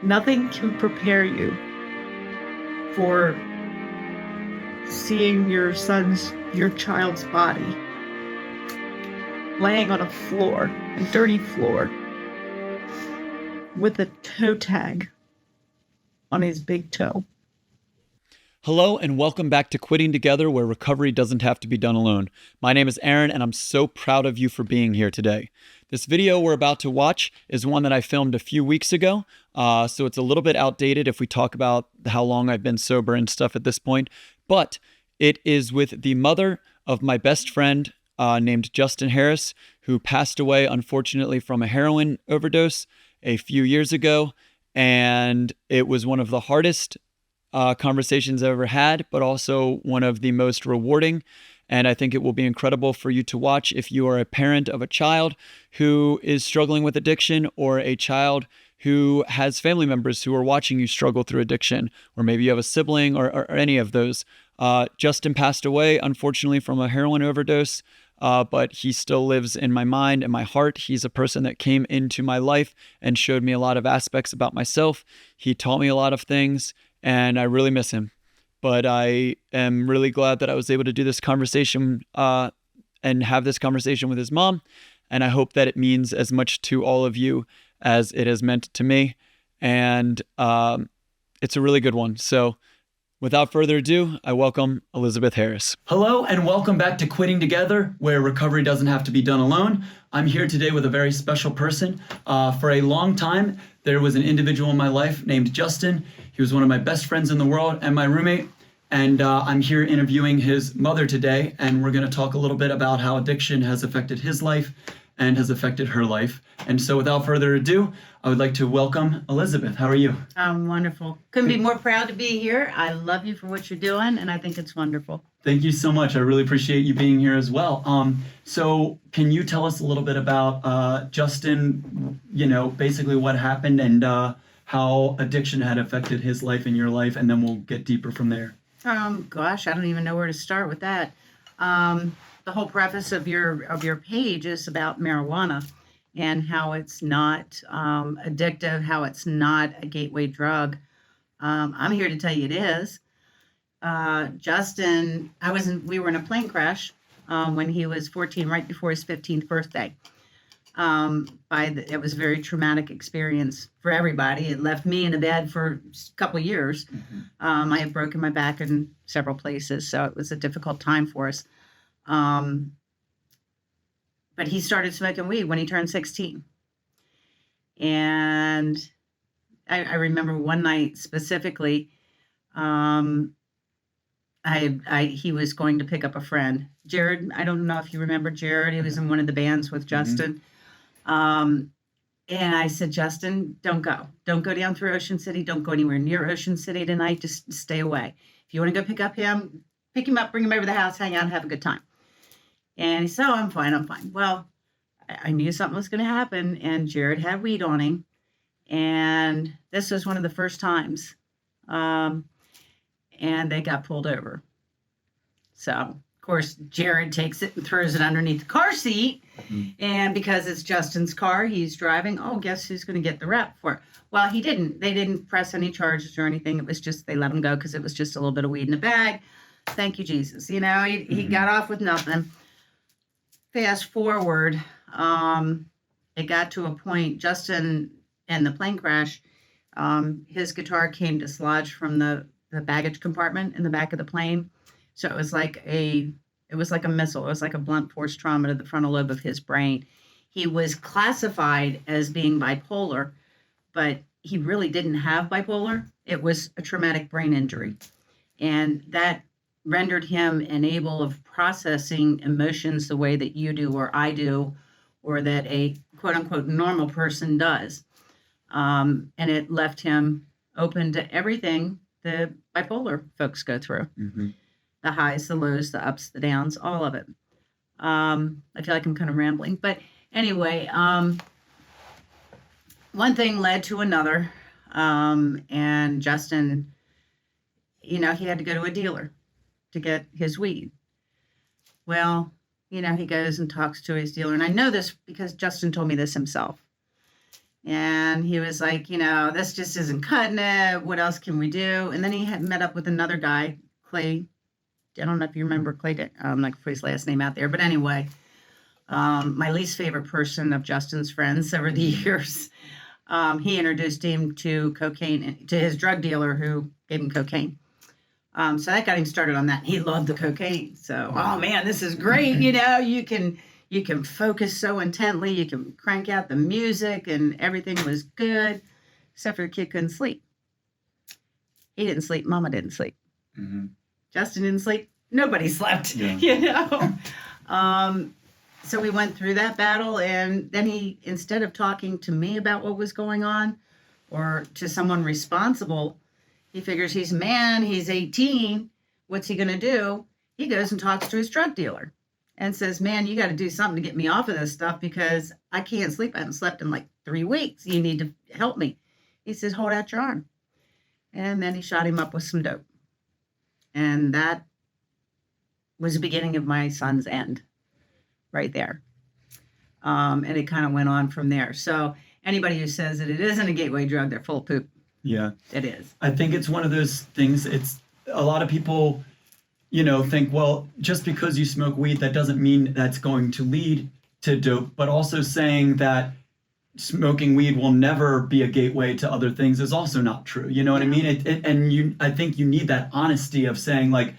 Nothing can prepare you for seeing your child's body laying on a floor, a dirty floor, with a toe tag on his big toe. Hello and welcome back to Quitting Together, where recovery doesn't have to be done alone. My name is Aaron and I'm so proud of you for being here today. This video we're about to watch is one that I filmed a few weeks ago, so it's a little bit outdated if we talk about how long I've been sober and stuff at this point, but it is with the mother of my best friend named Justin Harris, who passed away unfortunately from a heroin overdose a few years ago, and it was one of the hardest conversations I've ever had, but also one of the most rewarding. And I think it will be incredible for you to watch if you are a parent of a child who is struggling with addiction, or a child who has family members who are watching you struggle through addiction, or maybe you have a sibling or any of those. Justin passed away, unfortunately, from a heroin overdose. But he still lives in my mind and my heart. He's a person that came into my life and showed me a lot of aspects about myself. He taught me a lot of things, and I really miss him. But I am really glad that I was able to do this conversation and have this conversation with his mom. And I hope that it means as much to all of you as it has meant to me. And it's a really good one. So without further ado, I welcome Elizabeth Harris. Hello, and welcome back to Quitting Together, where recovery doesn't have to be done alone. I'm here today with a very special person. For a long time, there was an individual in my life named Justin. He was one of my best friends in the world and my roommate. And I'm here interviewing his mother today, and we're going to talk a little bit about how addiction has affected his life and has affected her life. And so without further ado, I would like to welcome Elizabeth. How are you? I'm wonderful. Couldn't be more proud to be here. I love you for what you're doing, and I think it's wonderful. Thank you so much. I really appreciate you being here as well. So can you tell us a little bit about Justin, basically what happened and how addiction had affected his life and your life, and then we'll get deeper from there. Gosh, I don't even know where to start with that. The whole preface of your page is about marijuana and how it's not addictive, how it's not a gateway drug. I'm here to tell you it is. Justin, we were in a plane crash when he was 14, right before his 15th birthday. It was a very traumatic experience for everybody. It left me in a bed for a couple of years. I had broken my back in several places, so it was a difficult time for us. But he started smoking weed when he turned 16. And I remember one night specifically, he was going to pick up a friend. Jared, I don't know if you remember Jared. He was in one of the bands with Justin. And I said, Justin, don't go. Don't go down through Ocean City. Don't go anywhere near Ocean City tonight. Just stay away. If you want to go pick him up, bring him over to the house, hang out, and have a good time. And he said, oh, I'm fine. Well, I knew something was going to happen, and Jared had weed on him. And this was one of the first times. And they got pulled over. So, of course, Jared takes it and throws it underneath the car seat. And because it's Justin's car, he's driving. Oh, guess who's going to get the rep for it? Well, he didn't. They didn't press any charges or anything. It was just they let him go because it was just a little bit of weed in a bag. Thank you, Jesus. He got off with nothing. Fast forward, it got to a point, Justin and the plane crash, his guitar came dislodged from the baggage compartment in the back of the plane. So it was like a missile. It was like a blunt force trauma to the frontal lobe of his brain. He was classified as being bipolar, but he really didn't have bipolar. It was a traumatic brain injury. And that rendered him unable of processing emotions the way that you do or I do, or that a quote unquote normal person does. And it left him open to everything the bipolar folks go through. The highs, the lows, the ups, the downs, all of it. I feel like I'm kind of rambling, but anyway, one thing led to another. And Justin, he had to go to a dealer to get his weed. Well, he goes and talks to his dealer. And I know this because Justin told me this himself. And he was like, this just isn't cutting it. What else can we do? And then he had met up with another guy, Clay. I don't know if you remember Clay. I'm not going to put his last name out there. But anyway, my least favorite person of Justin's friends over the years. He introduced him to cocaine, to his drug dealer who gave him cocaine. So that got him started on that. He loved the cocaine. So, oh man, this is great. You can focus so intently. You can crank out the music and everything was good, except for the kid couldn't sleep. He didn't sleep. Mama didn't sleep. Mm-hmm. Justin didn't sleep. Nobody slept, So we went through that battle, and then he, instead of talking to me about what was going on or to someone responsible, he figures he's a man, he's 18. What's he going to do? He goes and talks to his drug dealer and says, man, you got to do something to get me off of this stuff because I can't sleep. I haven't slept in like 3 weeks. You need to help me. He says, hold out your arm. And then he shot him up with some dope. And that was the beginning of my son's end right there. And it kind of went on from there. So anybody who says that it isn't a gateway drug, they're full of poop. Yeah. It is. I think it's one of those things. It's a lot of people, think, well, just because you smoke weed, that doesn't mean that's going to lead to dope, but also saying that smoking weed will never be a gateway to other things is also not true. You know what I mean? I think you need that honesty of saying like,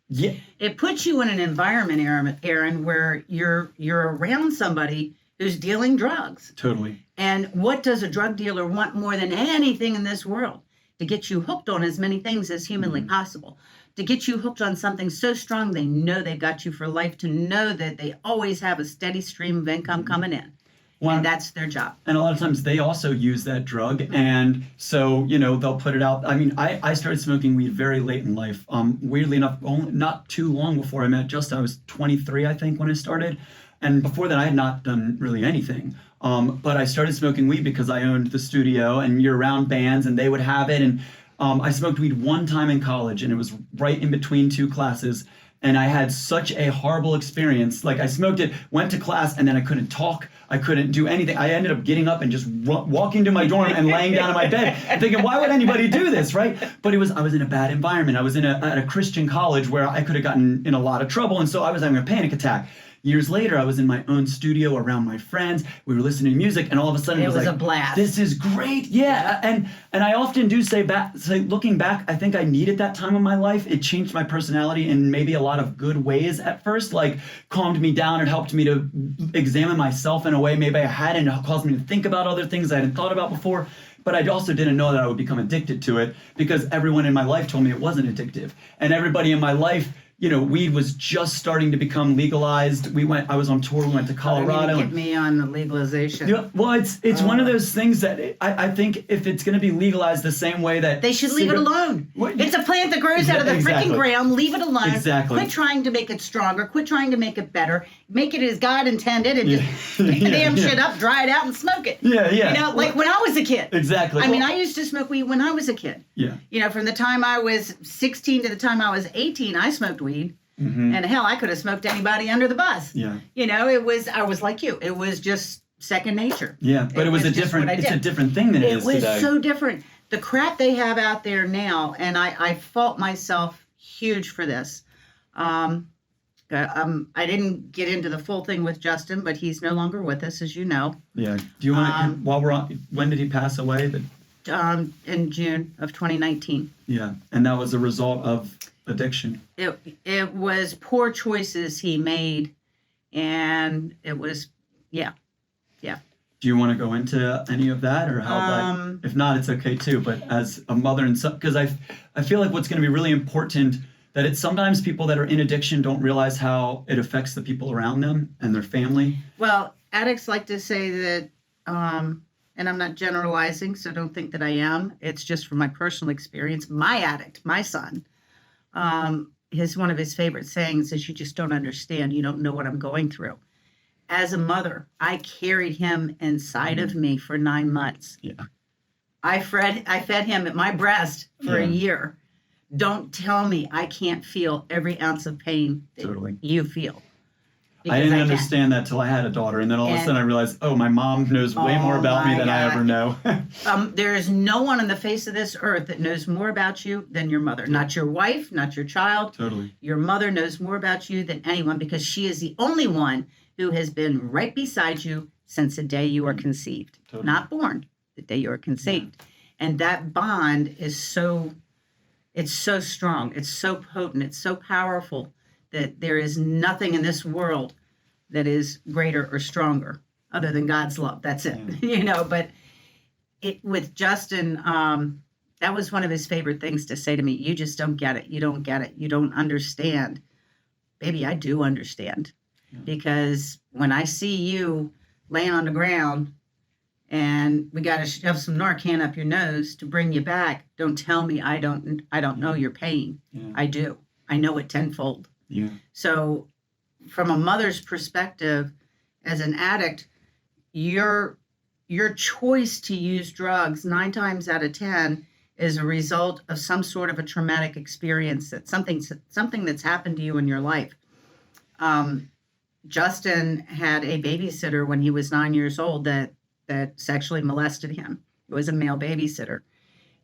yeah. It puts you in an environment, Aaron, where you're around somebody who's dealing drugs. Totally. And what does a drug dealer want more than anything in this world? To get you hooked on as many things as humanly possible. To get you hooked on something so strong they know they've got you for life, to know that they always have a steady stream of income coming in. And that's their job. And a lot of times they also use that drug. And so, they'll put it out. I mean, I started smoking weed very late in life. Weirdly enough, not too long before I met Justin. I was 23, I think, when I started. And before that, I had not done really anything. But I started smoking weed because I owned the studio and you're around bands and they would have it. And I smoked weed one time in college and it was right in between 2 classes. And I had such a horrible experience. Like I smoked it, went to class, and then I couldn't talk. I couldn't do anything. I ended up getting up and just walking to my dorm and laying down in my bed and thinking, why would anybody do this, right? But I was in a bad environment. I was at a Christian college where I could have gotten in a lot of trouble. And so I was having a panic attack. Years later, I was in my own studio around my friends. We were listening to music, and all of a sudden, it was like, a blast. This is great, yeah. And I often do say, looking back, I think I needed that time in my life. It changed my personality in maybe a lot of good ways at first, like calmed me down and helped me to examine myself in a way maybe I hadn't, caused me to think about other things I hadn't thought about before. But I also didn't know that I would become addicted to it because everyone in my life told me it wasn't addictive, and everybody in my life. Weed was just starting to become legalized. I was on tour. We went to Colorado. Get me on the legalization. Well, it's one of those things that I think if it's going to be legalized the same way that they should leave it alone. It's a plant that grows out of the freaking ground. Leave it alone. Exactly. Quit trying to make it stronger. Quit trying to make it better. Make it as God intended, and just pick the damn shit up, dry it out, and smoke it. Yeah. Like when I was a kid. Exactly. I mean, I used to smoke weed when I was a kid. Yeah. From the time I was 16 to the time I was 18, I smoked weed. Mm-hmm. And hell, I could have smoked anybody under the bus. Yeah. I was like you. It was just second nature. Yeah, but it's a different thing than it is today. It was so different. The crap they have out there now, and I fault myself huge for this. I didn't get into the full thing with Justin, but he's no longer with us, as you know. Yeah. Do you want while we're on, when did he pass away? In June of 2019. Yeah, and that was a result of addiction. It was poor choices he made, and it was, yeah. Do you want to go into any of that, or how? If not, it's okay too. But as a mother and son, because I feel like what's going to be really important that it's sometimes people that are in addiction don't realize how it affects the people around them and their family. Well, addicts like to say that, and I'm not generalizing, so don't think that I am. It's just from my personal experience. My addict, my son. One of his favorite sayings is, you just don't understand. You don't know what I'm going through. As a mother, I carried him inside of me for 9 months. Yeah. I fed him at my breast for a year. Don't tell me I can't feel every ounce of pain that you feel. I didn't understand that till I had a daughter. And then all of a sudden I realized, oh, my mom knows way more about me than I ever know. There is no one on the face of this earth that knows more about you than your mother. Not your wife, not your child. Totally. Your mother knows more about you than anyone because she is the only one who has been right beside you since the day you were conceived. Totally. Not born, the day you were conceived. Yeah. And that bond is it's so strong, it's so potent, it's so powerful that there is nothing in this world that is greater or stronger other than God's love. That's it, but with Justin, that was one of his favorite things to say to me. You just don't get it. You don't get it. You don't understand. Baby, I do understand. Yeah. Because when I see you laying on the ground and we got to shove some Narcan up your nose to bring you back, don't tell me I don't know your pain. Yeah. I do. I know it tenfold. Yeah. So from a mother's perspective, as an addict, your choice to use drugs 9 times out of 10 is a result of some sort of a traumatic experience, that something that's happened to you in your life. Justin had a babysitter when he was 9 years old that sexually molested him. It was a male babysitter.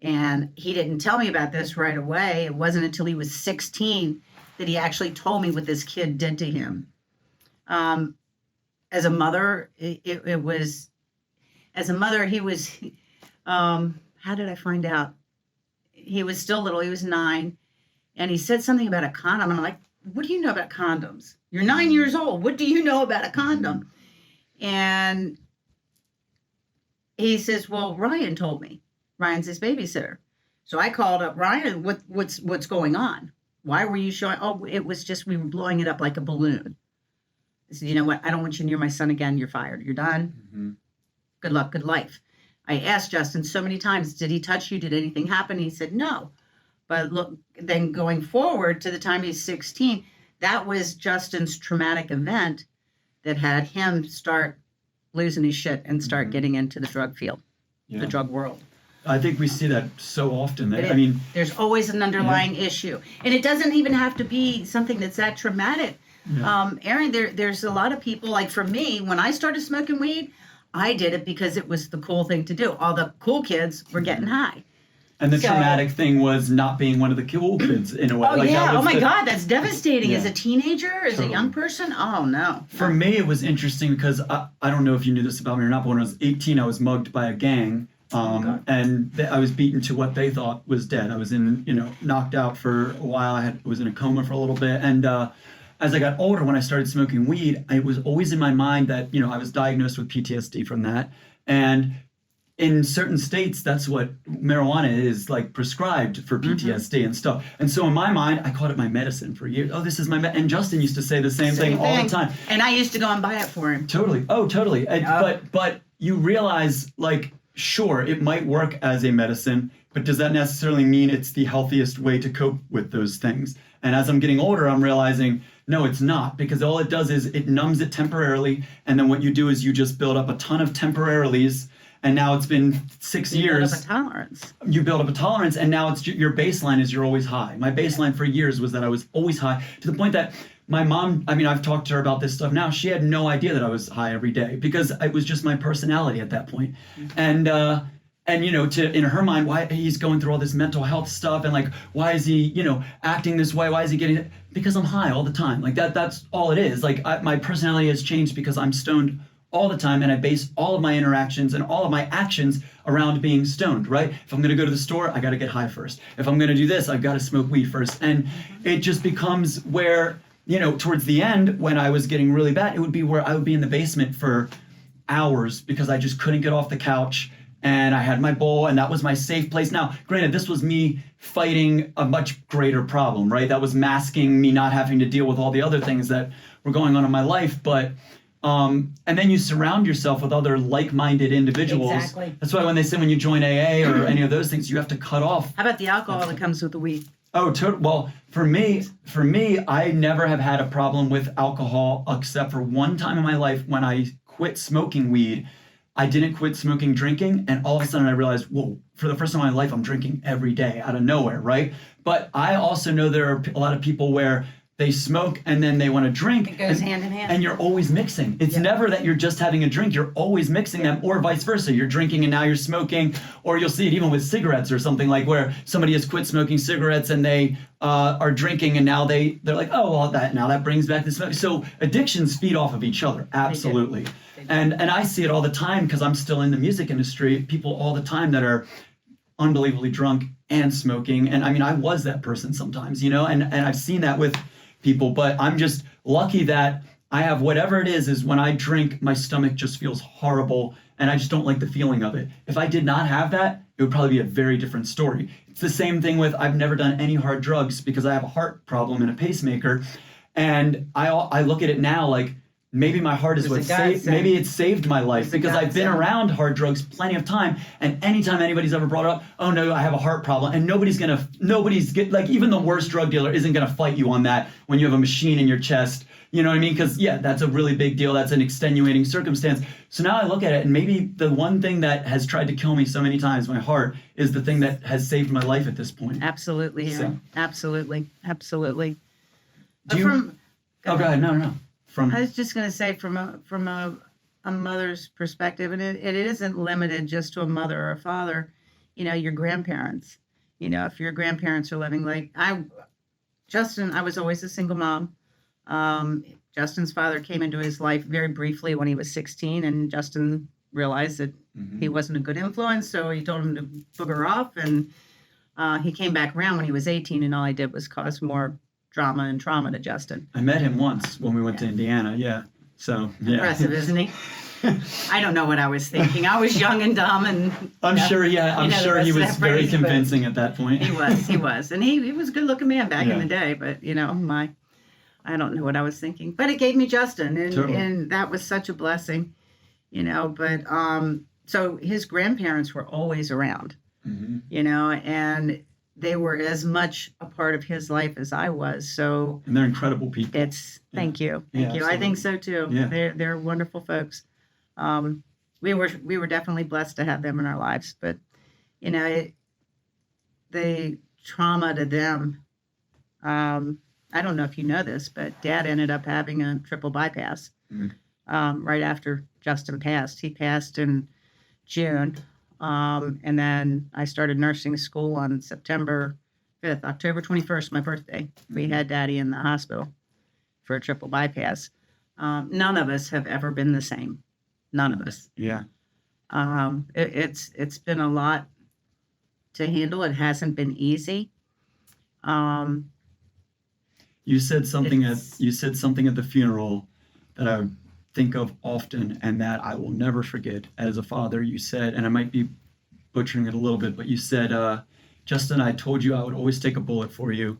And he didn't tell me about this right away. It wasn't until he was 16 that he actually told me what this kid did to him. As a mother, he was, how did I find out? He was still little, he was 9, and he said something about a condom. And I'm like, what do you know about condoms? You're 9 years old. What do you know about a condom? And he says, well, Ryan told me. Ryan's his babysitter. So I called up Ryan, what's going on? Why were you showing? Oh, it was just, we were blowing it up like a balloon. I said, you know what? I don't want you near my son again. You're fired. You're done. Mm-hmm. Good luck, good life. I asked Justin so many times, did he touch you? Did anything happen? He said, no. But look, then going forward to the time he's 16, that was Justin's traumatic event that had him start losing his shit and start getting into the drug field, the drug world. I think we see that so often. There's always an underlying issue. And it doesn't even have to be something that's that traumatic. Yeah. Aaron, there's a lot of people, like for me, when I started smoking weed, I did it because it was the cool thing to do. All the cool kids were getting high. And the traumatic thing was not being one of the cool kids in a way. Oh, like yeah. Oh, my God. That's devastating. Yeah. As a teenager, as a young person? Oh, no. For me, it was interesting because I don't know if you knew this about me or not, but when I was 18, I was mugged by a gang. And I was beaten to what they thought was dead. I was knocked out for a while. I was in a coma for a little bit. And as I got older, when I started smoking weed, it was always in my mind that, I was diagnosed with PTSD from that. And in certain states, that's what marijuana is like prescribed for PTSD and stuff. And so in my mind, I called it my medicine for years. Oh, this is my and Justin used to say the same thing all the time. And I used to go and buy it for him. Totally. Oh, totally. But you realize, like, sure, it might work as a medicine, but does that necessarily mean it's the healthiest way to cope with those things? And as I'm getting older, I'm realizing, no, it's not, because all it does is it numbs it temporarily. And then what you do is you just build up a ton of temporarilies. And now it's been 6 years. You build up a tolerance. You build up a tolerance, and now it's your baseline is you're always high. My baseline for years was that I was always high, to the point that my mom, I've talked to her about this stuff now. She had no idea that I was high every day because it was just my personality at that point. Mm-hmm. And in her mind, why he's going through all this mental health stuff, and like, why is he, acting this way? Why is he getting it? Because I'm high all the time. Like that's all it is. Like my personality has changed because I'm stoned all the time, and I base all of my interactions and all of my actions around being stoned, right? If I'm going to go to the store, I got to get high first. If I'm going to do this, I've got to smoke weed first. And it just becomes where, towards the end, when I was getting really bad, it would be where I would be in the basement for hours because I just couldn't get off the couch, and I had my bowl, and that was my safe place. Now, granted, this was me fighting a much greater problem, right? That was masking me not having to deal with all the other things that were going on in my life, but and then you surround yourself with other like-minded individuals. Exactly. That's why when they say when you join AA or any of those things, you have to cut off. How about the alcohol that comes with the weed? Oh, well, for me, I never have had a problem with alcohol except for one time in my life when I quit smoking weed. I didn't quit smoking drinking, and all of a sudden I realized, whoa, for the first time in my life, I'm drinking every day out of nowhere, right? But I also know there are a lot of people where they smoke and then they want to drink. It goes and, hand in hand. And you're always mixing. It's Yep. never that you're just having a drink. You're always mixing them, or vice versa. You're drinking and now you're smoking. Or you'll see it even with cigarettes or something, like where somebody has quit smoking cigarettes and they are drinking, and now they're like, oh, well, that brings back the smoke. So addictions feed off of each other. Absolutely. They do. And I see it all the time because I'm still in the music industry. People all the time that are unbelievably drunk and smoking. And I mean, I was that person sometimes, and I've seen that with people, but I'm just lucky that I have whatever it is when I drink, my stomach just feels horrible and I just don't like the feeling of it. If I did not have that, it would probably be a very different story. It's the same thing with, I've never done any hard drugs because I have a heart problem and a pacemaker. And I look at it now like, maybe my heart is what saved, maybe it saved my life because I've been around hard drugs plenty of time. And anytime anybody's ever brought it up, oh no, I have a heart problem. And even the worst drug dealer isn't going to fight you on that when you have a machine in your chest. You know what I mean? Because yeah, that's a really big deal. That's an extenuating circumstance. So now I look at it, and maybe the one thing that has tried to kill me so many times, my heart, is the thing that has saved my life at this point. Absolutely, Aaron. So. Absolutely. Go ahead. No. I was just going to say, from a mother's perspective, and it isn't limited just to a mother or a father, your grandparents. If your grandparents are living, like Justin, I was always a single mom. Justin's father came into his life very briefly when he was 16, and Justin realized that he wasn't a good influence, so he told him to booger off, and he came back around when he was 18, and all I did was cause more drama and trauma to Justin. I met him once when we went to Indiana. Yeah. So, yeah. Impressive, isn't he? I don't know what I was thinking. I was young and dumb, and I'm sure he was very convincing at that point. He was. And he was a good looking man back in the day, but I don't know what I was thinking. But it gave me Justin, and that was such a blessing, but so his grandparents were always around, and they were as much a part of his life as I was. So, and they're incredible people. Thank you. I think so too. Yeah. They're wonderful folks. We were definitely blessed to have them in our lives, but the trauma to them. I don't know if you know this, but Dad ended up having a triple bypass right after Justin passed. He passed in June. And then I started nursing school on September 5th, October 21st, my birthday. We had Daddy in the hospital for a triple bypass. None of us have ever been the same. None of us. Yeah. It's been a lot to handle. It hasn't been easy. You said something at the funeral that I think of often and that I will never forget. As a father, you said, and I might be butchering it a little bit, but you said, Justin, I told you I would always take a bullet for you.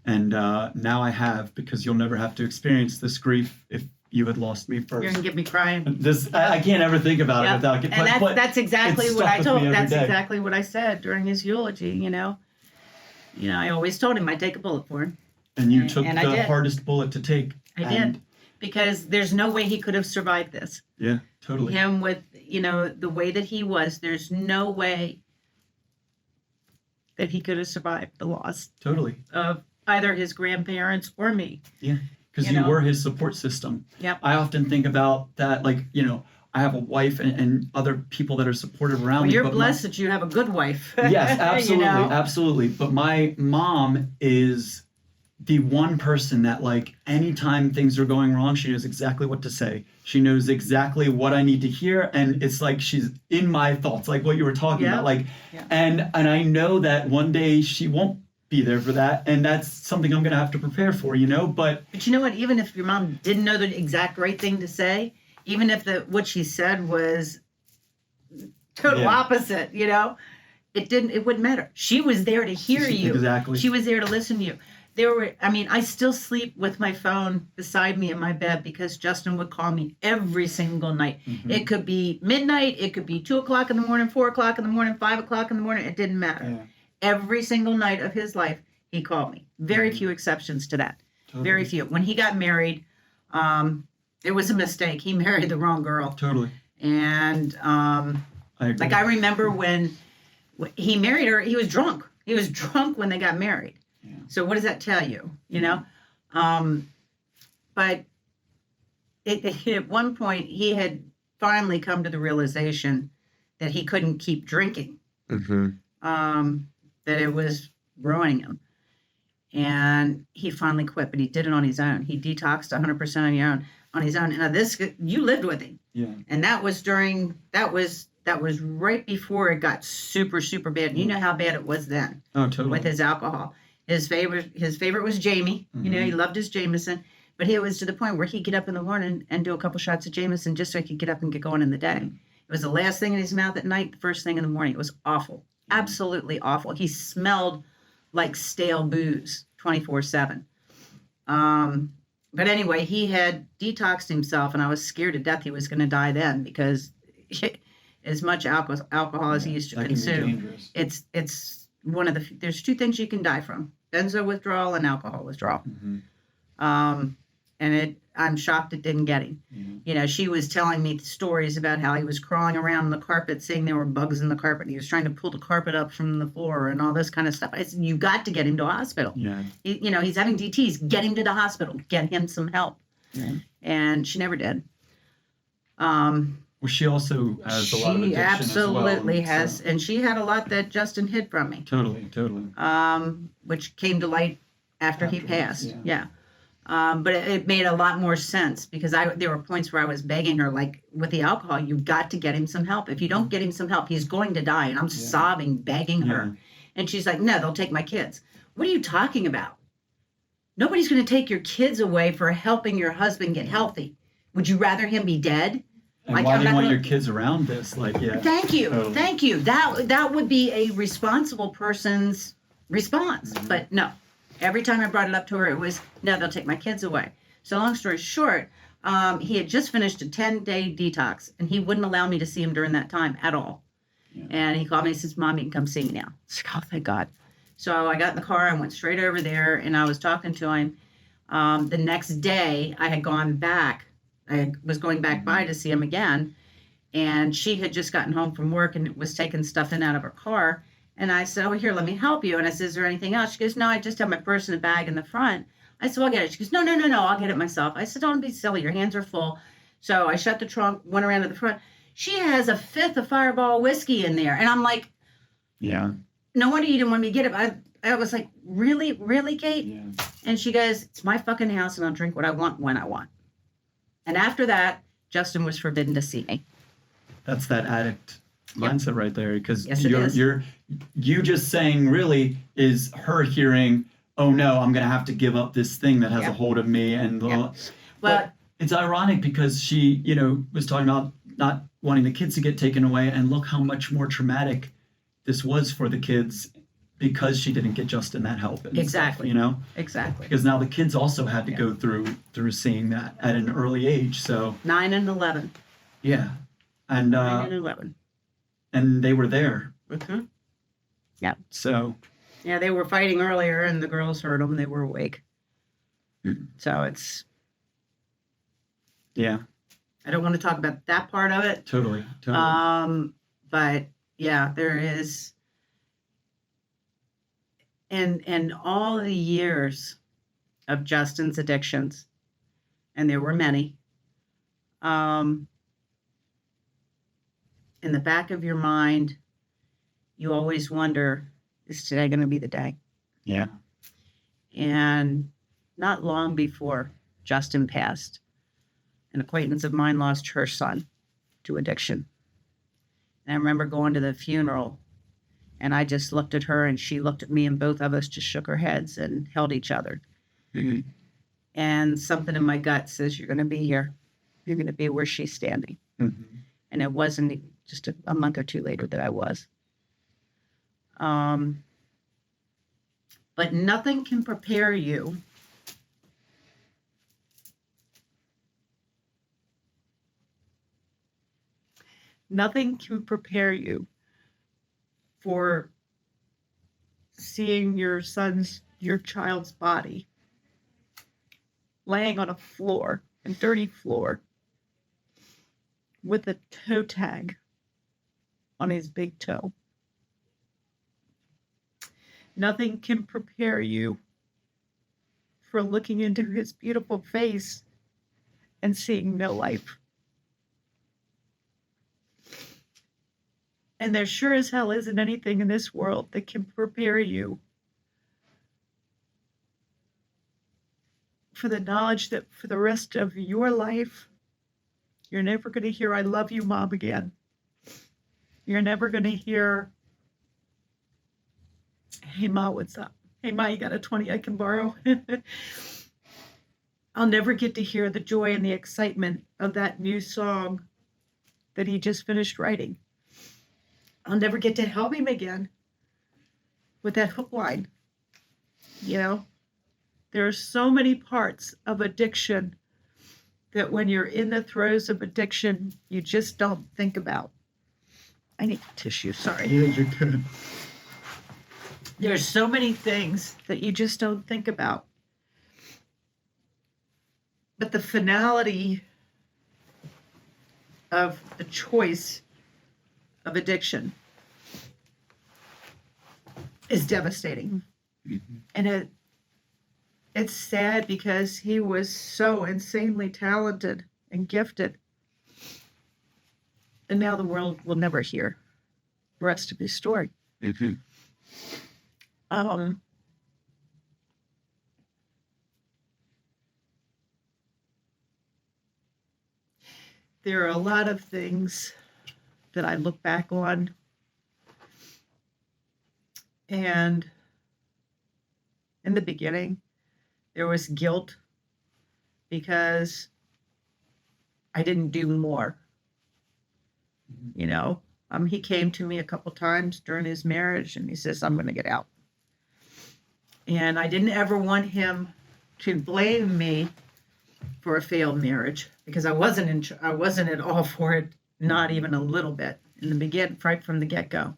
And now I have, because you'll never have to experience this grief if you had lost me first. You're going to get me crying. I can't ever think about it without getting. And that's exactly what I told him. That's exactly what I said during his eulogy, I always told him I'd take a bullet for him. And you took the hardest bullet to take. I did. Because there's no way he could have survived this. Yeah, totally. Him with, the way that he was, there's no way that he could have survived the loss. Totally. Of either his grandparents or me. Yeah, because you were his support system. Yep. I often think about that, I have a wife and other people that are supportive around me. You're blessed that you have a good wife. Yes, absolutely, absolutely. But my mom is the one person that, anytime things are going wrong, she knows exactly what to say. She knows exactly what I need to hear, and it's like she's in my thoughts, like what you were talking about. And I know that one day she won't be there for that, and that's something I'm going to have to prepare for, But you know what? Even if your mom didn't know the exact right thing to say, even if what she said was total opposite, it wouldn't matter. She was there to hear you. Exactly. She was there to listen to you. I still sleep with my phone beside me in my bed because Justin would call me every single night. Mm-hmm. It could be midnight. It could be 2:00 in the morning, 4:00 in the morning, 5:00 in the morning. It didn't matter. Yeah. Every single night of his life, he called me. Very few exceptions to that. Totally. Very few. When he got married, it was a mistake. He married the wrong girl. Totally. And I agree. I remember when he married her, he was drunk. He was drunk when they got married. Yeah. So what does that tell you? But at one point, he had finally come to the realization that he couldn't keep drinking, that it was ruining him. And he finally quit, but he did it on his own. He detoxed 100% on his own. And this, you lived with him. Yeah. And that was right before it got super, super bad. And you know how bad it was then. Oh, totally. With his alcohol. His favorite was Jamie. You know, he loved his Jameson. But it was to the point where he'd get up in the morning and do a couple shots of Jameson just so he could get up and get going in the day. It was the last thing in his mouth at night, the first thing in the morning. It was awful. Absolutely awful. He smelled like stale booze 24/7. But anyway, he had detoxed himself, and I was scared to death he was going to die then, because as much alcohol as he used to consume, it's one of there's two things you can die from: benzo withdrawal and alcohol withdrawal. And I'm shocked it didn't get him. You know, she was telling me stories about how he was crawling around on the carpet, saying there were bugs in the carpet. And he was trying to pull the carpet up from the floor and all this kind of stuff. I said, you got to get him to a hospital. Yeah. You know, he's having DTs. Get him to the hospital. Get him some help. Yeah. And she never did. Well, she also has a lot of addiction absolutely as well, has, and she had a lot that Justin hid from me. Totally. Which came to light after he passed. Yeah. But it made a lot more sense, because there were points where I was begging her, like with the alcohol, you've got to get him some help. If you don't get him some help, he's going to die. And I'm sobbing, begging her. And she's like, no, they'll take my kids. What are you talking about? Nobody's going to take your kids away for helping your husband get healthy. Would you rather him be dead? And like, why do you want your kids around this? Like, yeah. Thank you. Totally. Thank you. That would be a responsible person's response. But no. Every time I brought it up to her, it was, no, they'll take my kids away. So long story short, he had just finished a 10-day detox, and he wouldn't allow me to see him during that time at all. Yeah. And he called me and says, Mom, you can come see me now. I said, oh, thank God. So I got in the car, I went straight over there, and I was talking to him. The next day, I had gone back. I was going back by to see him again, and she had just gotten home from work and was taking stuff in out of her car. And I said, oh, here, let me help you. And I said, is there anything else? She goes, no, I just have my purse and a bag in the front. I said, well, I'll get it. She goes, no, I'll get it myself. I said, don't be silly. Your hands are full. So I shut the trunk, went around to the front. She has a fifth of Fireball whiskey in there. And I'm like, yeah, no wonder you didn't want me to get it. I was like, really, Kate? Yeah. And she goes, it's my fucking house, and I'll drink what I want when I want. And after that, Justin was forbidden to see me. That's that addict mindset right there, because yes, you just saying really is her hearing, oh no, I'm gonna have to give up this thing that has a hold of me. And but it's ironic, because she was talking about not wanting the kids to get taken away, and look how much more traumatic this was for the kids, because she didn't get Justin that help. Exactly. Stuff, exactly, because now the kids also had to go through seeing that at an early age. So 9 and 11. Yeah. And 9 and 11. And they were there. Mm-hmm. Yeah. So. Yeah, they were fighting earlier, and the girls heard them. They were awake. Mm-hmm. So it's. Yeah. I don't want to talk about that part of it. Totally. But yeah, there is. And all the years of Justin's addictions, and there were many. In the back of your mind, you always wonder, is today going to be the day? Yeah. And not long before Justin passed, an acquaintance of mine lost her son to addiction. And I remember going to the funeral, and I just looked at her, and she looked at me, and both of us just shook our heads and held each other. Mm-hmm. And something in my gut says, you're going to be here. You're going to be where she's standing. Mm-hmm. And it wasn't just a month or two later that I was. But nothing can prepare you for seeing your child's body laying on a dirty floor, with a toe tag on his big toe. Nothing can prepare you for looking into his beautiful face and seeing no life. And there sure as hell isn't anything in this world that can prepare you for the knowledge that for the rest of your life, you're never going to hear, "I love you, Mom," again. You're never going to hear, "Hey, Ma, what's up? Hey, Ma, you got a 20 I can borrow?" I'll never get to hear the joy and the excitement of that new song that he just finished writing. I'll never get to help him again with that hook line. You know, there are so many parts of addiction that when you're in the throes of addiction, you just don't think about. I need tissue, sorry. Yeah, you're good. There's so many things that you just don't think about. But the finality of the choice of addiction is devastating. Mm-hmm. And it's sad because he was so insanely talented and gifted. And now the world will never hear the rest of his story. Mm-hmm. There are a lot of things that I look back on, and in the beginning, there was guilt because I didn't do more. You know, he came to me a couple times during his marriage and he says, "I'm going to get out." And I didn't ever want him to blame me for a failed marriage because I wasn't at all for it, not even a little bit in the beginning, right from the get-go.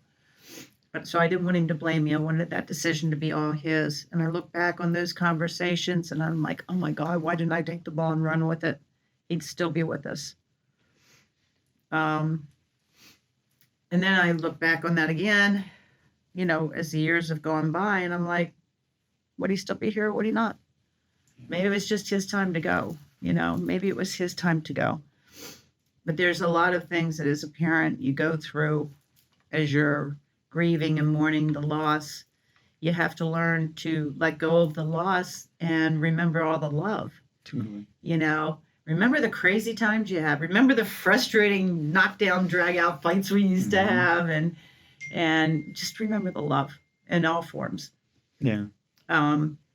But so I didn't want him to blame me. I wanted that decision to be all his. And I look back on those conversations and I'm like, oh my God, why didn't I take the ball and run with it? He'd still be with us. And then I look back on that again, you know, as the years have gone by, and I'm like, would he still be here or would he not? Maybe it was just his time to go, you know, maybe it was his time to go. But there's a lot of things that as a parent you go through as you're grieving and mourning the loss. You have to learn to let go of the loss and remember all the love. Totally. You know, remember the crazy times you have. Remember the frustrating knockdown, drag out fights we used to have, and just remember the love in all forms. Yeah.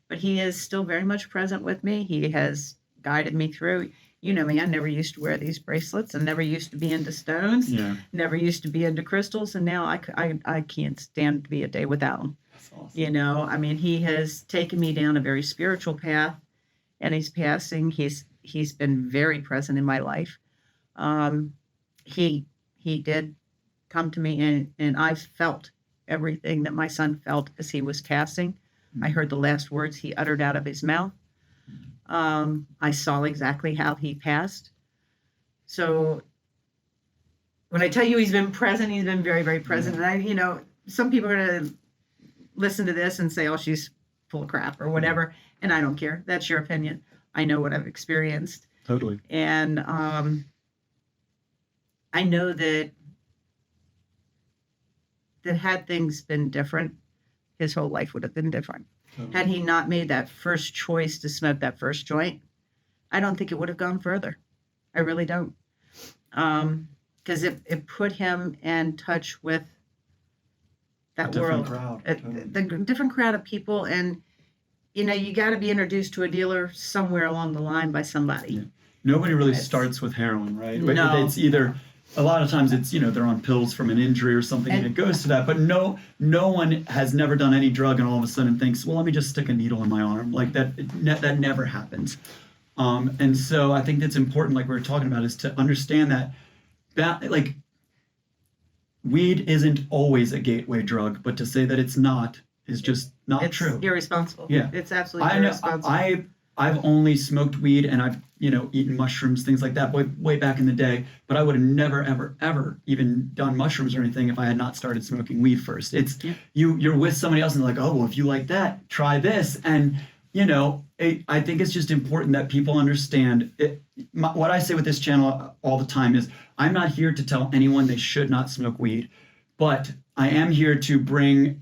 But he is still very much present with me. He has guided me through. You know me, I never used to wear these bracelets and never used to be into stones. Yeah. Never used to be into crystals. And now I can't stand to be a day without them. That's awesome. You know, I mean, he has taken me down a very spiritual path, and he's passing. He's been very present in my life. He did come to me, and I felt everything that my son felt as he was passing. I heard the last words he uttered out of his mouth. I saw exactly how he passed. So when I tell you he's been present, he's been very, very present. And you know, some people are going to listen to this and say, "Oh, she's full of crap," or whatever. And I don't care. That's your opinion. I know what I've experienced. Totally. And I know that had things been different, his whole life would have been different. Had he not made that first choice to smoke that first joint, I don't think it would have gone further. I really don't. Because it put him in touch with that world. Crowd. The different crowd of people. And, you know, you got to be introduced to a dealer somewhere along the line by somebody. Yeah. Nobody really starts with heroin, right? No. It's either... A lot of times it's, you know, they're on pills from an injury or something and it goes to that. But no one has never done any drug and all of a sudden thinks, well, let me just stick a needle in my arm. Like that never happens. And so I think that's important, like we were talking about, is to understand that like weed isn't always a gateway drug, but to say that it's not is just not true. It's irresponsible. Yeah. It's absolutely irresponsible. I've only smoked weed and I've, you know, eaten mushrooms, things like that, way back in the day. But I would have never, ever, ever even done mushrooms or anything if I had not started smoking weed first. It's you're with somebody else and they're like, oh, well, if you like that, try this. And I think it's just important that people understand it. What I say with this channel all the time is I'm not here to tell anyone they should not smoke weed, but I am here to bring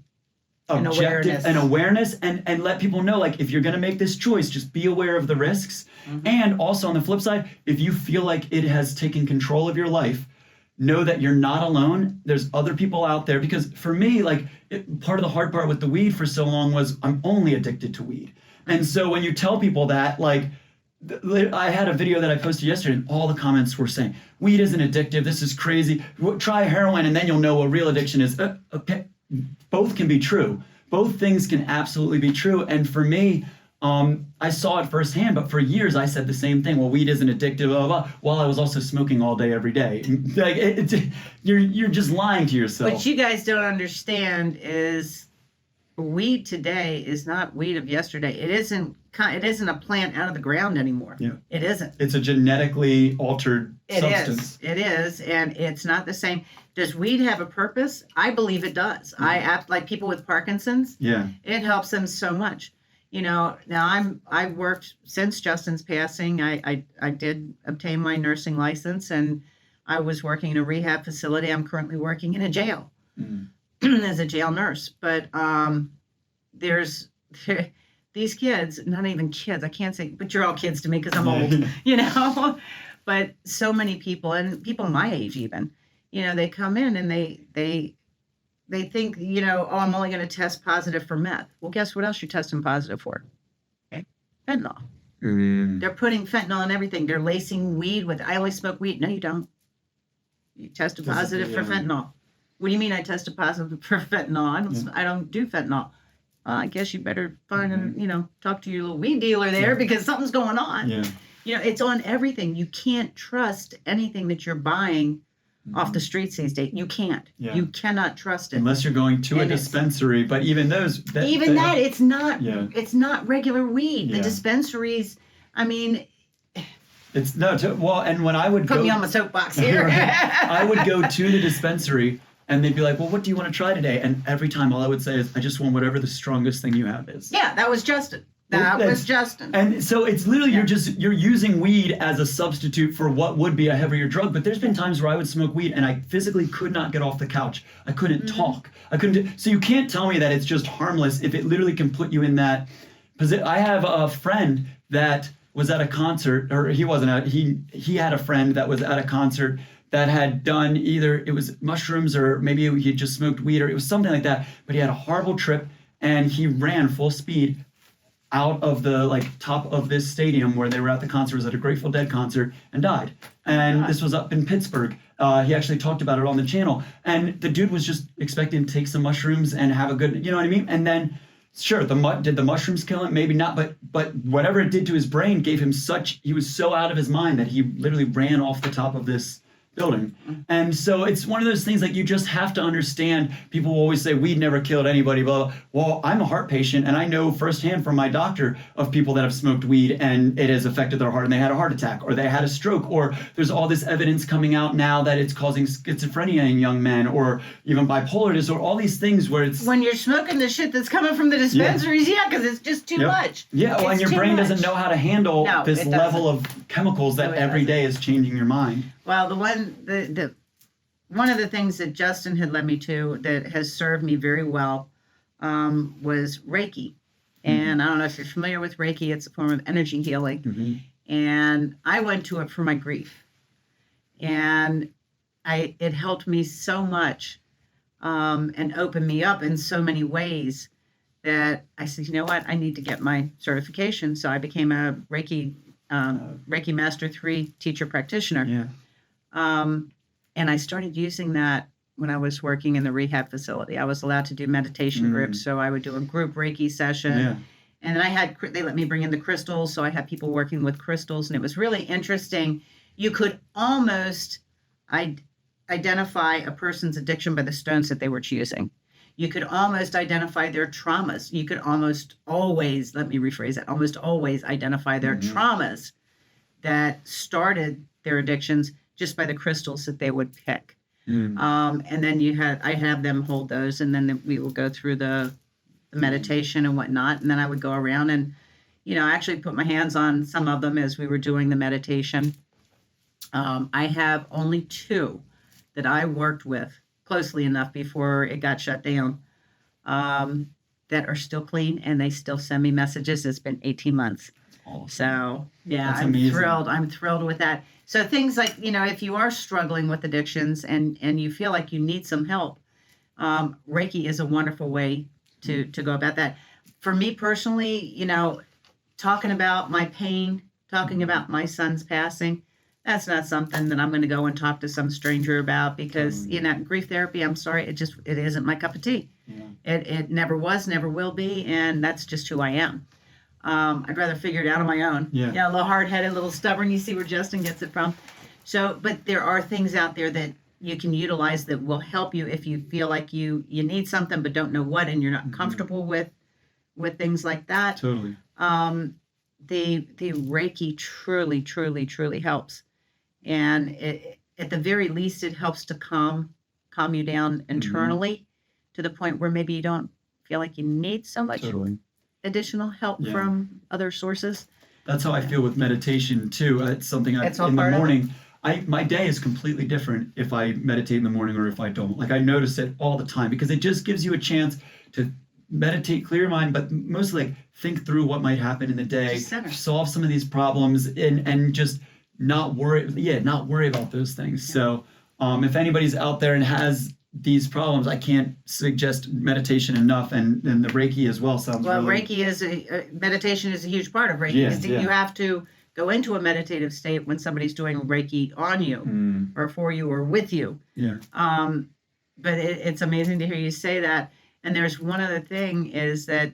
objective and awareness and let people know, like, if you're going to make this choice, just be aware of the risks. And also on the flip side, if you feel like it has taken control of your life, know that you're not alone. There's other people out there. Because for me, like, part of the hard part with the weed for so long was I'm only addicted to weed. And so when you tell people that, like, I had a video that I posted yesterday, and all the comments were saying, weed isn't addictive. This is crazy. Try heroin, and then you'll know what real addiction is. Okay, both can be true. Both things can absolutely be true. And for me, I saw it firsthand, but for years I said the same thing. Well, weed isn't addictive, blah, blah, blah, while I was also smoking all day, every day. Like, you're just lying to yourself. What you guys don't understand is weed today is not weed of yesterday. It isn't a plant out of the ground anymore. Yeah. It isn't. It's a genetically altered substance. It is, and it's not the same. Does weed have a purpose? I believe it does. I act like people with Parkinson's. Yeah. It helps them so much. Now I've worked since Justin's passing. I did obtain my nursing license, and I was working in a rehab facility. I'm currently working in a jail as a jail nurse. But there's these kids, not even kids, I can't say, but you're all kids to me because I'm old, But so many people, and people my age even, they come in and they think, oh, I'm only going to test positive for meth. Well, guess what else you're testing positive for? Okay. Fentanyl. They're putting fentanyl in everything. They're lacing weed with, I only smoke weed. No, you don't. You tested positive for fentanyl. What do you mean I tested positive for fentanyl? I don't do fentanyl. I guess you better find and, talk to your little weed dealer there because something's going on. Yeah. It's on everything. You can't trust anything that you're buying off the streets these days. You can't. Yeah. You cannot trust it. Unless you're going to a dispensary, but even those... it's not it's not regular weed. Yeah. The dispensaries, I mean... It's and when I would Put me on my soapbox here. I would go to the dispensary and they'd be like, well, what do you want to try today? And every time all I would say is, I just want whatever the strongest thing you have is. Yeah, that was Justin. That was Justin. And so it's literally you're using weed as a substitute for what would be a heavier drug. But there's been times where I would smoke weed and I physically could not get off the couch. I couldn't talk. I couldn't. So you can't tell me that it's just harmless if it literally can put you in that position. I have a friend that was at a concert, or he wasn't he had a friend that was at a concert that had done either it was mushrooms or maybe he had just smoked weed or it was something like that. But he had a horrible trip and he ran full speed out of the top of this stadium where they were at the concert. It was at a Grateful Dead concert and died. And this was up in Pittsburgh. He actually talked about it on the channel. And the dude was just expecting to take some mushrooms and have a good, you know what I mean? And then, sure, did the mushrooms kill him? Maybe not, but whatever it did to his brain gave him he was so out of his mind that he literally ran off the top of this building. And so it's one of those things, like, you just have to understand. People will always say weed never killed anybody, blah, blah. Well, I'm a heart patient and I know firsthand from my doctor of people that have smoked weed and it has affected their heart and they had a heart attack or they had a stroke, or there's all this evidence coming out now that it's causing schizophrenia in young men or even bipolar disorder, all these things where it's... When you're smoking the shit that's coming from the dispensaries, because it's just too much. Yeah, well, and your brain doesn't know how to handle this level of chemicals that every day is changing your mind. Well, one of the things that Justin had led me to that has served me very well was Reiki. And I don't know if you're familiar with Reiki. It's a form of energy healing. And I went to it for my grief. And it helped me so much and opened me up in so many ways that I said, you know what, I need to get my certification. So I became a Reiki Master 3 teacher practitioner. Yeah. And I started using that when I was working in the rehab facility. I was allowed to do meditation groups, so I would do a group Reiki session. Yeah. And then they let me bring in the crystals, so I had people working with crystals, and it was really interesting. You could almost identify a person's addiction by the stones that they were choosing. You could almost identify their traumas. You could almost always, let me rephrase it, almost always identify their traumas that started their addictions just by the crystals that they would pick. And then I'd have them hold those, and then we would go through the meditation and whatnot. And then I would go around and, I actually put my hands on some of them as we were doing the meditation. I have only 2 that I worked with closely enough before it got shut down, that are still clean, and they still send me messages. It's been 18 months. Awesome. So yeah, That's I'm amazing. thrilled. I'm thrilled with that. So things like, if you are struggling with addictions and you feel like you need some help, Reiki is a wonderful way to go about that. For me personally, talking about my pain, talking about my son's passing, that's not something that I'm going to go and talk to some stranger about because, grief therapy, I'm sorry, it isn't my cup of tea. Yeah. It never was, never will be, and that's just who I am. I'd rather figure it out on my own. Yeah. A little hard-headed, a little stubborn. You see where Justin gets it from. So, but there are things out there that you can utilize that will help you if you feel like you need something but don't know what, and you're not comfortable with things like that. Totally. The Reiki truly, truly, truly helps, and at the very least, it helps to calm you down internally to the point where maybe you don't feel like you need so much additional help from other sources. That's how I feel with meditation too. It's something in the morning. My day is completely different if I meditate in the morning or if I don't. Like I notice it all the time because it just gives you a chance to meditate, clear your mind, but mostly like think through what might happen in the day, solve some of these problems, and just not worry about those things. Yeah. So if anybody's out there and has these problems, I can't suggest meditation enough, and the Reiki as well sounds Reiki is meditation is a huge part of Reiki. You have to go into a meditative state when somebody's doing Reiki on you or for you or with you. Yeah. But it's amazing to hear you say that. And there's one other thing is that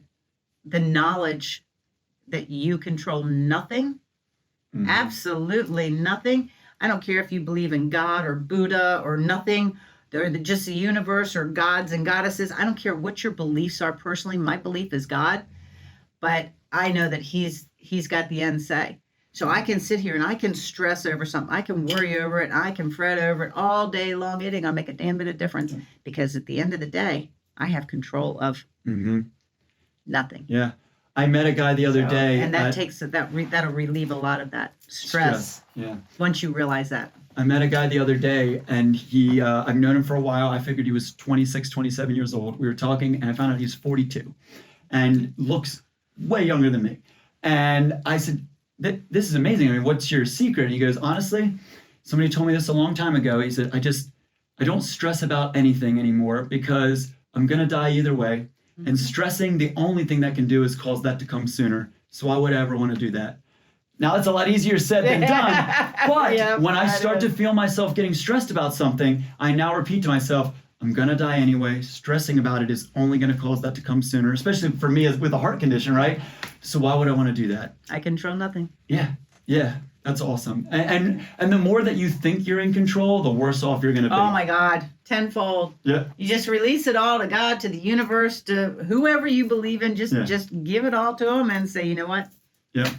the knowledge that you control nothing, absolutely nothing. I don't care if you believe in God or Buddha or nothing, or just the universe or gods and goddesses. I don't care what your beliefs are personally. My belief is God, but I know that he's got the end say. So I can sit here and I can stress over something. I can worry over it. I can fret over it all day long. It ain't gonna make a damn bit of difference because at the end of the day, I have control of nothing. Yeah. I met a guy the other day. And that that'll relieve a lot lot of that stress. Yeah. Once you realize that. I met a guy the other day and he, I've known him for a while. I figured he was 26, 27 years old. We were talking and I found out he's 42 and looks way younger than me. And I said, this is amazing. I mean, what's your secret? And he goes, honestly, somebody told me this a long time ago. He said, I don't stress about anything anymore because I'm going to die either way. And stressing, the only thing that can do is cause that to come sooner. So why would I ever want to do that? Now, it's a lot easier said than done. But when I start to feel myself getting stressed about something, I now repeat to myself, I'm going to die anyway. Stressing about it is only going to cause that to come sooner, especially for me with a heart condition, right? So why would I want to do that? I control nothing. Yeah. That's awesome. And the more that you think you're in control, the worse off you're going to be. Oh, my God. Tenfold. Yeah. You just release it all to God, to the universe, to whoever you believe in. Just give it all to them and say, you know what? Yeah.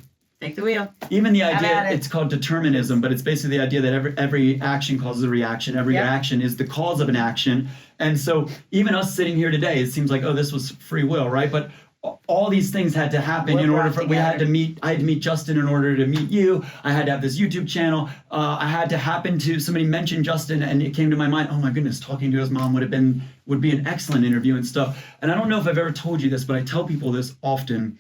Take the wheel. Even the idea, it's called determinism, but it's basically the idea that every action causes a reaction. Every action is the cause of an action. And so even us sitting here today, it seems like, oh, this was free will, right? But all these things had to happen in order for I had to meet Justin in order to meet you. I had to have this YouTube channel. I had to happen to somebody mention Justin, and it came to my mind, oh my goodness, talking to his mom would be an excellent interview and stuff. And I don't know if I've ever told you this, but I tell people this often.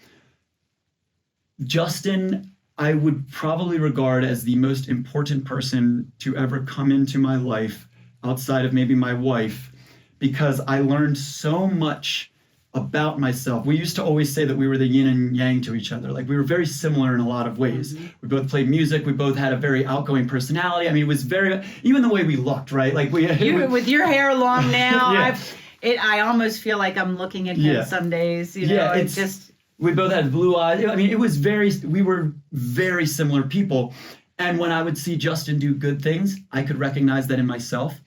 Justin, I would probably regard as the most important person to ever come into my life outside of maybe my wife, because I learned so much about myself. We used to always say that we were the yin and yang to each other. Like we were very similar in a lot of ways. We both played music. We both had a very outgoing personality. I mean, it was very, even the way we looked, right? Like with your hair long now, I almost feel like I'm looking at him some days. It's just. We both had blue eyes. I mean, we were very similar people. And when I would see Justin do good things, I could recognize that in myself.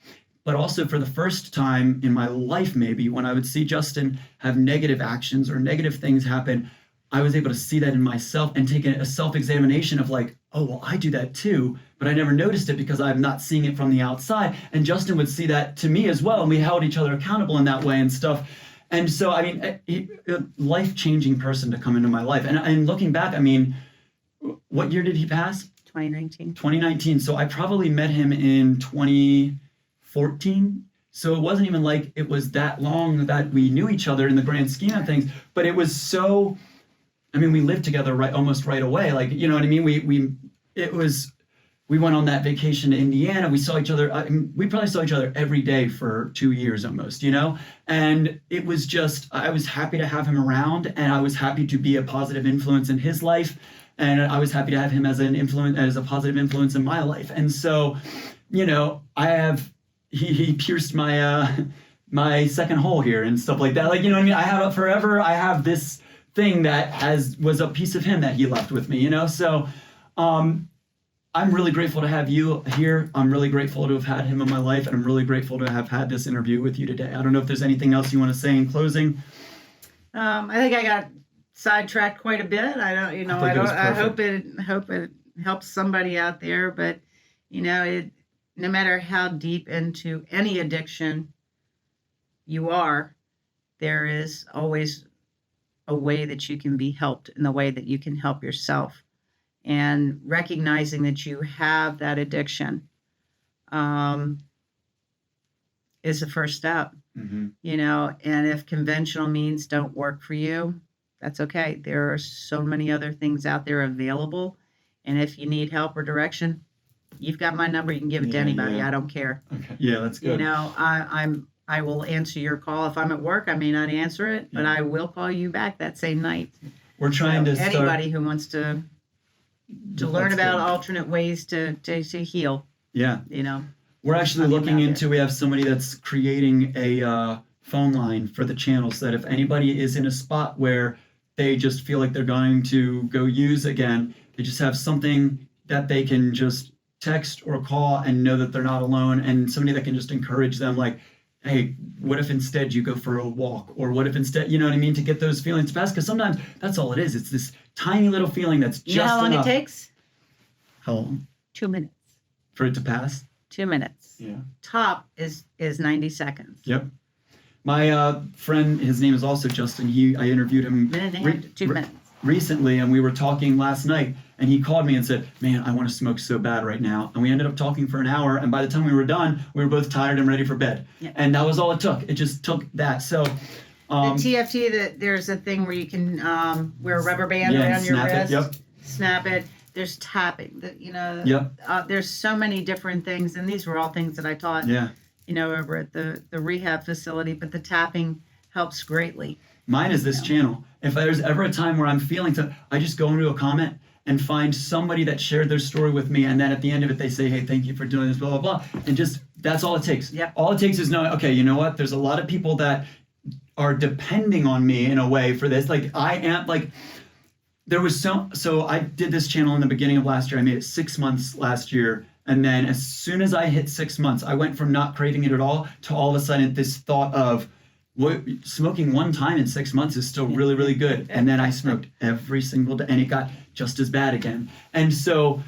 But also for the first time in my life, maybe, when I would see Justin have negative actions or negative things happen, I was able to see that in myself and take a self-examination of like, oh, well, I do that too, but I never noticed it because I'm not seeing it from the outside. And Justin would see that to me as well, and we held each other accountable in that way and stuff. And so, I mean, a life-changing person to come into my life. And looking back, I mean, what year did he pass? 2019. 2019. So I probably met him in 2014. So it wasn't even like it was that long that we knew each other in the grand scheme of things. But it was so, I mean, we lived together almost right away. Like, you know what I mean? We went on that vacation to Indiana. We saw each other. We probably saw each other every day for 2 years almost, you know? And it was just, I was happy to have him around, and I was happy to be a positive influence in his life. And I was happy to have him as a positive influence in my life. And so, you know, he pierced my, my second hole here and stuff like that. Like, you know what I mean? I have this thing that was a piece of him that he left with me, you know? So, I'm really grateful to have you here. I'm really grateful to have had him in my life, and I'm really grateful to have had this interview with you today. I don't know if there's anything else you want to say in closing. I think I got sidetracked quite a bit. I hope it helps somebody out there. But you know, no matter how deep into any addiction you are, there is always a way that you can be helped, in the way that you can help yourself. And recognizing that you have that addiction is the first step, you know, and if conventional means don't work for you, that's okay. There are so many other things out there available. And if you need help or direction, you've got my number. You can give it to anybody. I don't care. Okay. Yeah, that's good. You know, I will answer your call. If I'm at work, I may not answer it, but I will call you back that same night. We're trying to start... Anybody who wants to learn about alternate ways to heal. Yeah. You know, we're actually looking into, we have somebody that's creating a phone line for the channel, so that if anybody is in a spot where they just feel like they're going to go use again, they just have something that they can just text or call and know that they're not alone, and somebody that can just encourage them, like, hey, what if instead you go for a walk? Or what if instead, you know what I mean, to get those feelings past? Because sometimes that's all it is. It's this tiny little feeling that's just enough. You know how long it takes? How long? 2 minutes. For it to pass? 2 minutes. Yeah. Top is 90 seconds. Yep. My friend, his name is also Justin. I interviewed him 2 minutes. Recently, and we were talking last night, and he called me and said, man, I want to smoke so bad right now. And we ended up talking for an hour, and by the time we were done, we were both tired and ready for bed. Yep. And that was all it took. It just took that. So the TFT, there's a thing where you can wear a rubber band around your wrist. Snap it. There's tapping. There's so many different things, and these were all things that I taught. You know, over at the rehab facility. But the tapping helps greatly. Mine is this channel. If there's ever a time where I'm feeling I just go into a comment and find somebody that shared their story with me, and then at the end of it they say, hey, thank you for doing this, blah, blah, blah. And just, that's all it takes. Yep. All it takes is knowing, okay, you know what? There's a lot of people that are depending on me in a way for this. Like, I am, like, there was so I did this channel in the beginning of last year. I made it 6 months last year. And then as soon as I hit 6 months, I went from not craving it at all to all of a sudden this thought of, smoking one time in 6 months is still really, really good. And then I smoked every single day, and it got just as bad again. And so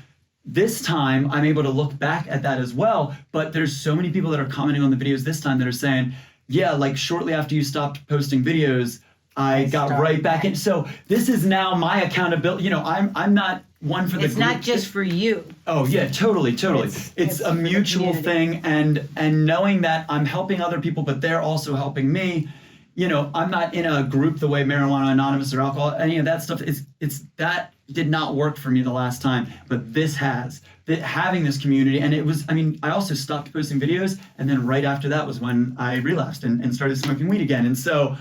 this time I'm able to look back at that as well. But there's so many people that are commenting on the videos this time that are saying, yeah, like shortly after you stopped posting videos, I got right back in. So this is now my accountability. You know, I'm not one for the group. It's not just for you. Oh yeah, totally. It's a mutual thing, and knowing that I'm helping other people, but they're also helping me. You know, I'm not in a group the way Marijuana Anonymous or alcohol, any of that stuff. It's that did not work for me the last time, but this has. Having this community, and it was, I mean, I also stopped posting videos, and then right after that was when I relapsed and started smoking weed again. And so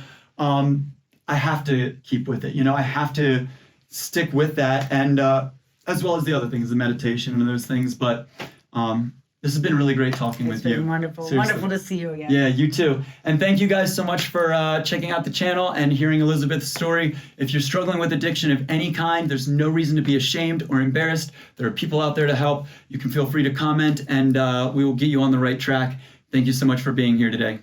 I have to keep with it. You know, I have to stick with that, and as well as the other things, the meditation and those things. But this has been really great talking with you. It's been wonderful. Seriously. Wonderful to see you again. Yeah, you too. And thank you guys so much for checking out the channel and hearing Elizabeth's story. If you're struggling with addiction of any kind, there's no reason to be ashamed or embarrassed. There are people out there to help. You can feel free to comment, and we will get you on the right track. Thank you so much for being here today.